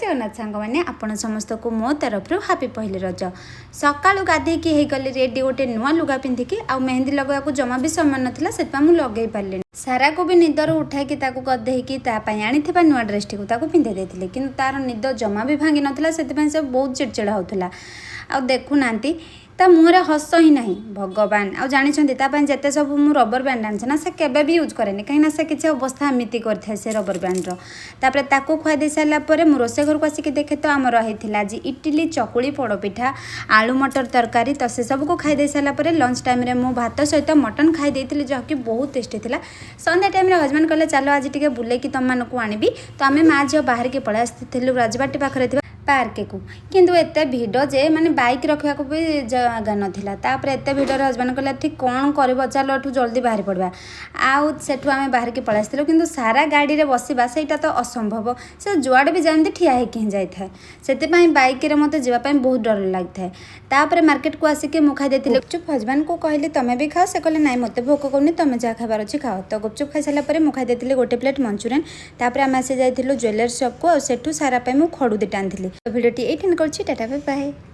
जगन्नाथ सांग मैंने आपण समस्त को मो तरफ हापी पहली रज सका गाधे की गली रेडी गोटे नुआ लुगा पिंधिकी आ मेहंदी लगवा को जमा भी समय नाला से लगे पारे सारा को भी निदर उठाई गधेकी आनी नुआ ड्रेस टी पिंधे देते कि तार निद जमा भी भांगी नाला से बहुत चिड़चिड़ा होता आ देखुना ता मुहरे हस ही ना भगवान आ जानते जिते सब मुझ रबर बैंड आनी ना से केवे भी यूज कैनि कहीं से किसी अवस्था एमती कर से रबर बैंड तापर खुआ दे सारापर मुझ रोसे घर को आसिक देखे तो आमर होता आज इडली चकुली पोड़पिठा आलू मटर तरकारी तो से सब को खाई सारापर लंच टाइम मु भात सहित मटन खाई जहाँकि बहुत टेस्टी था संध्या टाइम हजबैंड कहले चलो आज टे बुले तुम मानक आनबी तो आम माँ झील बाहर के पलि आसलु राजबाटी पाखे पार्क को किंतु एत भिड़ जे माने बाइक रखा भी जगह नाला एत भिड़ हजबैंड कहला ठीक कौन कर चलो एठू जल्दी बाहर पड़ा आउ सेठू आम बाहर के पलि आसलु किंतु सारा गाड़ी में बसवा से तो असंभव से जुआड़े भी जमी ठिया होकि ही जाए से बैक मत जावाई बहुत डर लगी है तापर मार्केट को आसिक मुखाई देती गुपचुप हजबैंड को कहली तुम्हें भी खाओ से कहले ना मत भोक करनी तुम्हें जहाँ खाबार अच्छी खाओ तो गुपचुप खाई सारापर मुखाई देती गोटे प्लेट मंचुरियन तापर आम आसी जाइलु ज्वेलर्स शॉप को सेठू सारा मुझे खड़ू दुटा आनी भिडियोटी ये टाटा बाय बाय।